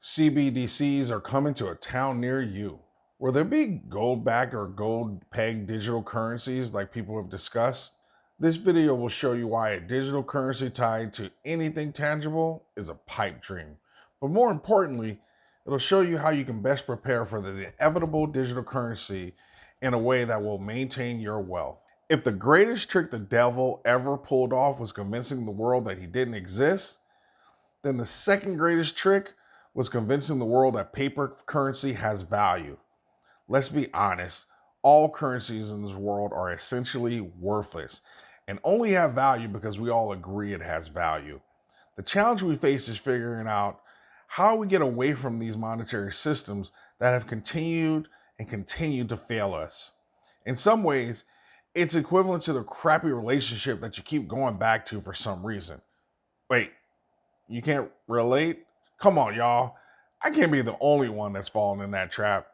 CBDCs are coming to a town near you. Will there be gold backed or gold pegged digital currencies like people have discussed? This video will show you why a digital currency tied to anything tangible is a pipe dream. But more importantly, it'll show you how you can best prepare for the inevitable digital currency in a way that will maintain your wealth. If the greatest trick the devil ever pulled off was convincing the world that he didn't exist, then the second greatest trick was convincing the world that paper currency has value. Let's be honest, all currencies in this world are essentially worthless and only have value because we all agree it has value. The challenge we face is figuring out how we get away from these monetary systems that have continued and continue to fail us. In some ways, it's equivalent to the crappy relationship that you keep going back to for some reason. Wait, you can't relate? Come on, y'all. I can't be the only one that's fallen in that trap.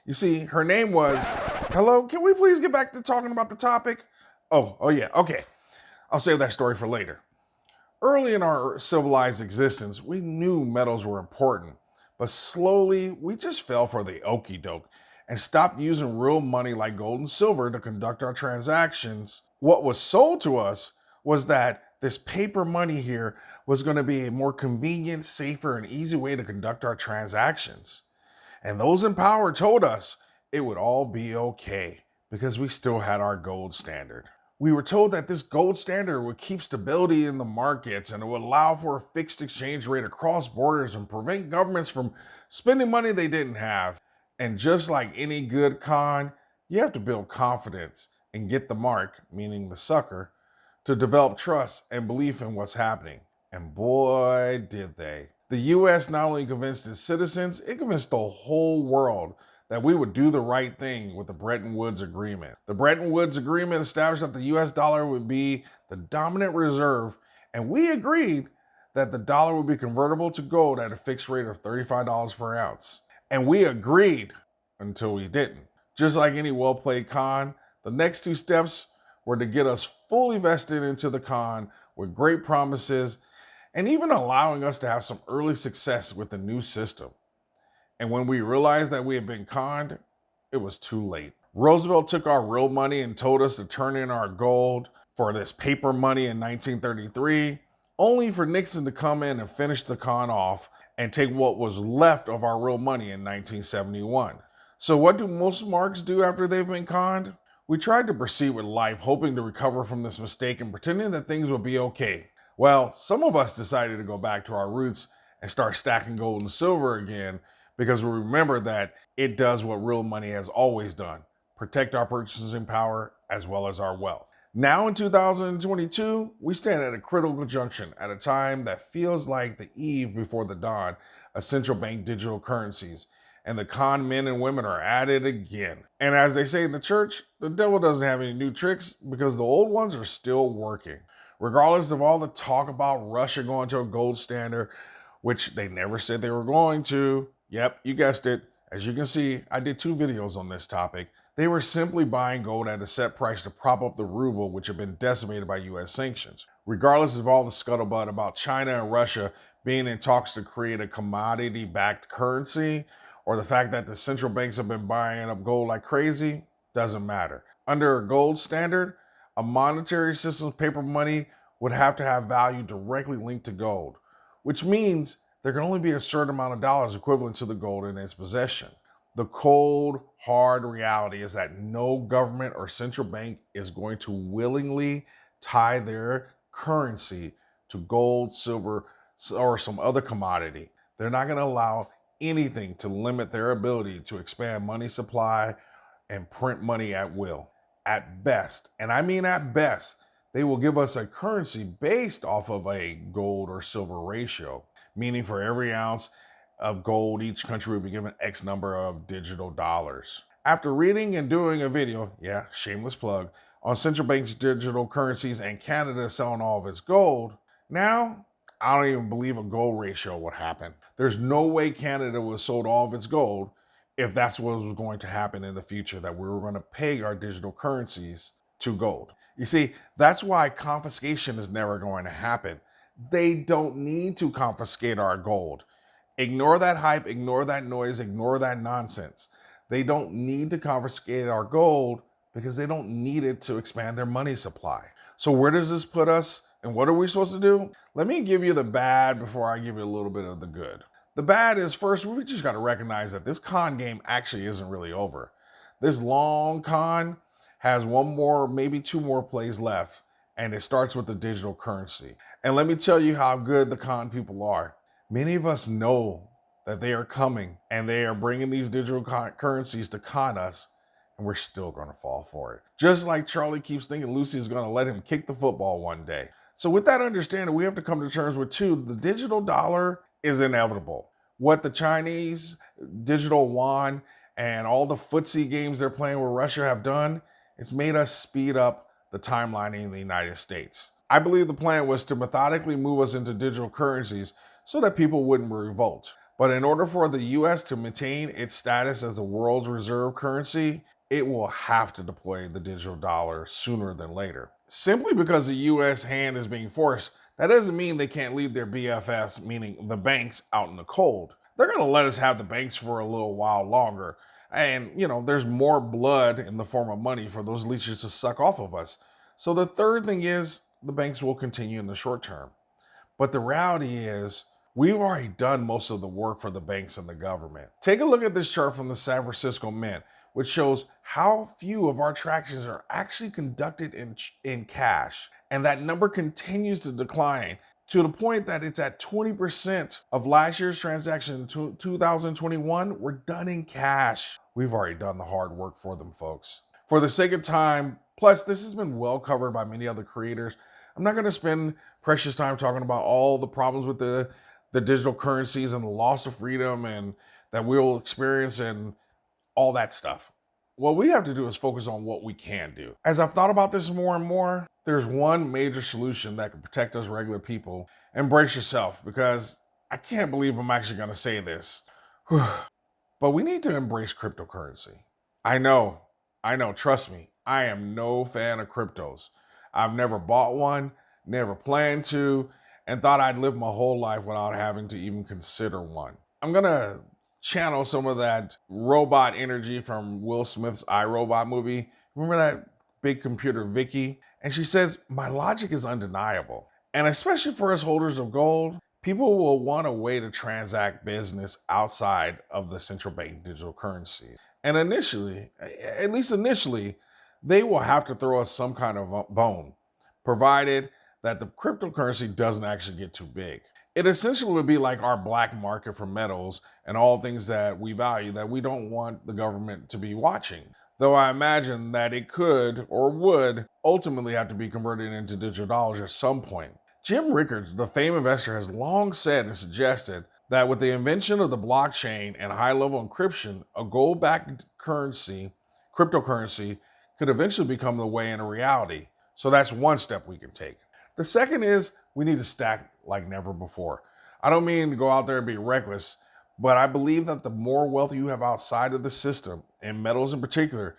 You see, her name was... Hello, can we please get back to talking about the topic? Oh yeah, okay. I'll save that story for later. Early in our civilized existence, we knew metals were important, but slowly we just fell for the okie doke and stopped using real money like gold and silver to conduct our transactions. What was sold to us was that this paper money here was going to be a more convenient, safer, and easy way to conduct our transactions. And those in power told us it would all be okay because we still had our gold standard. We were told that this gold standard would keep stability in the markets and it would allow for a fixed exchange rate across borders and prevent governments from spending money they didn't have. And just like any good con, you have to build confidence and get the mark, meaning the sucker, to develop trust and belief in what's happening. And boy, did they. The US not only convinced its citizens, it convinced the whole world that we would do the right thing with the Bretton Woods Agreement. The Bretton Woods Agreement established that the US dollar would be the dominant reserve, and we agreed that the dollar would be convertible to gold at a fixed rate of $35 per ounce. And we agreed until we didn't. Just like any well-played con, the next two steps were to get us fully vested into the con with great promises and even allowing us to have some early success with the new system. And when we realized that we had been conned, it was too late. Roosevelt took our real money and told us to turn in our gold for this paper money in 1933, only for Nixon to come in and finish the con off and take what was left of our real money in 1971. So what do most marks do after they've been conned? We tried to proceed with life, hoping to recover from this mistake and pretending that things would be okay. Well, some of us decided to go back to our roots and start stacking gold and silver again because we remember that it does what real money has always done, protect our purchasing power as well as our wealth. Now in 2022, we stand at a critical junction at a time that feels like the eve before the dawn of central bank digital currencies. And the con men and women are at it again. And as they say in the church, the devil doesn't have any new tricks because the old ones are still working. Regardless of all the talk about Russia going to a gold standard, which they never said they were going to. Yep, you guessed it. As you can see, I did 2 videos on this topic. They were simply buying gold at a set price to prop up the ruble, which had been decimated by US sanctions. Regardless of all the scuttlebutt about China and Russia being in talks to create a commodity-backed currency, or the fact that the central banks have been buying up gold like crazy, doesn't matter. Under a gold standard, a monetary system's paper money would have to have value directly linked to gold, which means there can only be a certain amount of dollars equivalent to the gold in its possession. The cold, hard reality is that no government or central bank is going to willingly tie their currency to gold, silver, or some other commodity. They're not going to allow anything to limit their ability to expand money supply and print money at will. At best, and I mean at best, they will give us a currency based off of a gold or silver ratio, meaning for every ounce of gold, each country will be given X number of digital dollars. After reading and doing a video, yeah, shameless plug, on central banks' digital currencies and Canada selling all of its gold, now I don't even believe a gold ratio would happen. There's no way Canada would have sold all of its gold if that's what was going to happen in the future, that we were going to peg our digital currencies to gold. You see, that's why confiscation is never going to happen. They don't need to confiscate our gold. Ignore that hype, ignore that noise, ignore that nonsense. They don't need to confiscate our gold because they don't need it to expand their money supply. So where does this put us and what are we supposed to do? Let me give you the bad before I give you a little bit of the good. The bad is, first, we just got to recognize that this con game actually isn't really over. This long con has one more, maybe two more plays left, and it starts with the digital currency. And let me tell you how good the con people are. Many of us know that they are coming and they are bringing these digital currencies to con us, and we're still going to fall for it. Just like Charlie keeps thinking Lucy is going to let him kick the football one day. So with that understanding, we have to come to terms with two, the digital dollar is inevitable. What the Chinese digital yuan and all the footsie games they're playing with Russia have done, it's made us speed up the timelining in the United States. I believe the plan was to methodically move us into digital currencies so that people wouldn't revolt. But in order for the US to maintain its status as the world's reserve currency, it will have to deploy the digital dollar sooner than later. Simply because the US hand is being forced, that doesn't mean they can't leave their BFFs, meaning the banks, out in the cold. They're going to let us have the banks for a little while longer. And, there's more blood in the form of money for those leeches to suck off of us. So the third thing is the banks will continue in the short term. But the reality is we've already done most of the work for the banks and the government. Take a look at this chart from the San Francisco Mint, which shows how few of our transactions are actually conducted in cash. And that number continues to decline to the point that it's at 20% of last year's transactions in 2021 were done in cash. We've already done the hard work for them, folks. For the sake of time, plus this has been well covered by many other creators, I'm not going to spend precious time talking about all the problems with the digital currencies and the loss of freedom and that we'll experience and all that stuff. What we have to do is focus on what we can do. As I've thought about this more and more, there's one major solution that can protect us regular people. Embrace yourself, because I can't believe I'm actually going to say this. But we need to embrace cryptocurrency. I know, trust me, I am no fan of cryptos. I've never bought one, never planned to, and thought I'd live my whole life without having to even consider one. I'm going to channel some of that robot energy from Will Smith's iRobot movie. Remember that big computer Vicky? And she says, my logic is undeniable. And especially for us holders of gold, people will want a way to transact business outside of the central bank digital currency. And initially, at least initially, they will have to throw us some kind of bone, provided that the cryptocurrency doesn't actually get too big. It essentially would be like our black market for metals and all things that we value that we don't want the government to be watching. Though I imagine that it could or would ultimately have to be converted into digital dollars at some point. Jim Rickards, the famed investor, has long said and suggested that with the invention of the blockchain and high-level encryption, a gold-backed currency, cryptocurrency, could eventually become the way into reality. So that's one step we can take. The second is we need to stack like never before. I don't mean to go out there and be reckless, but I believe that the more wealth you have outside of the system, and metals in particular,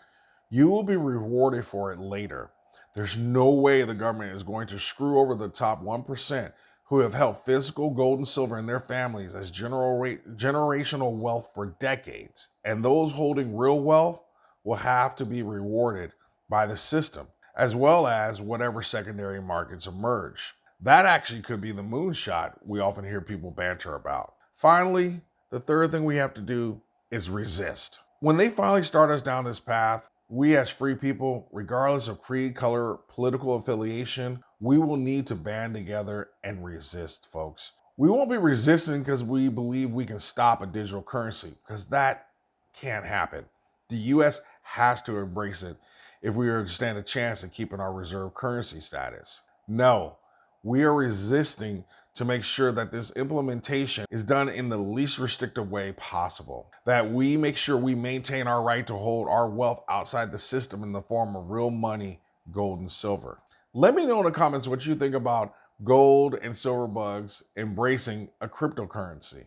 you will be rewarded for it later. There's no way the government is going to screw over the top 1% who have held physical gold and silver in their families as generational wealth for decades. And those holding real wealth will have to be rewarded by the system, as well as whatever secondary markets emerge. That actually could be the moonshot we often hear people banter about. Finally, the third thing we have to do is resist. When they finally start us down this path, we as free people, regardless of creed, color, political affiliation, we will need to band together and resist, folks. We won't be resisting because we believe we can stop a digital currency, because that can't happen. The US has to embrace it if we are to stand a chance at keeping our reserve currency status. No, we are resisting to make sure that this implementation is done in the least restrictive way possible. That we make sure we maintain our right to hold our wealth outside the system in the form of real money, gold and silver. Let me know in the comments what you think about gold and silver bugs embracing a cryptocurrency.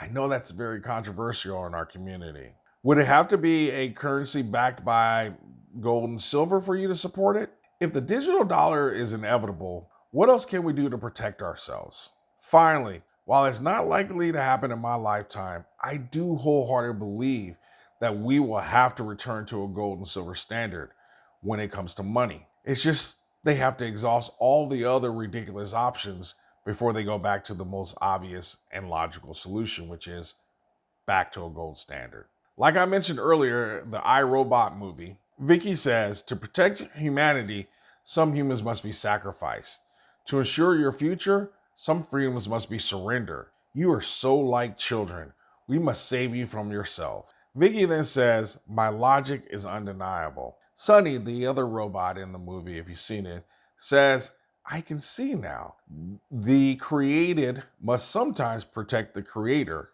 I know that's very controversial in our community. Would it have to be a currency backed by gold and silver for you to support it? If the digital dollar is inevitable, what else can we do to protect ourselves? Finally, While it's not likely to happen in my lifetime, I do wholeheartedly believe that we will have to return to a gold and silver standard when it comes to money. It's just they have to exhaust all the other ridiculous options before they go back to the most obvious and logical solution, which is back to a gold standard. Like I mentioned earlier, the iRobot movie, Vicky says to protect humanity, some humans must be sacrificed. To ensure your future, some freedoms must be surrendered. You are so like children. We must save you from yourself. Vicky then says, my logic is undeniable. Sonny, the other robot in the movie, if you've seen it, says, I can see now. The created must sometimes protect the creator,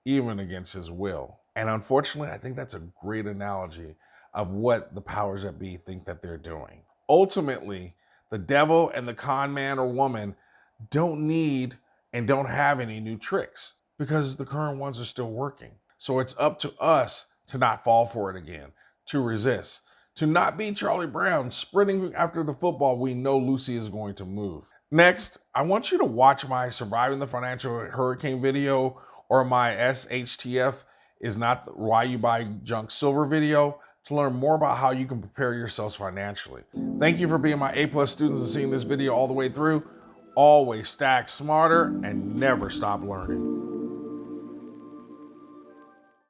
even against his will. And unfortunately, I think that's a great analogy of what the powers that be think that they're doing. Ultimately, the devil and the con man or woman don't need and don't have any new tricks because the current ones are still working. So it's up to us to not fall for it again, to resist, to not be Charlie Brown sprinting after the football we know Lucy is going to move. Next, I want you to watch my Surviving the Financial Hurricane video or my SHTF is not why you buy junk silver video to learn more about how you can prepare yourselves financially. Thank you for being my A+ students and seeing this video all the way through. Always stack smarter and never stop learning.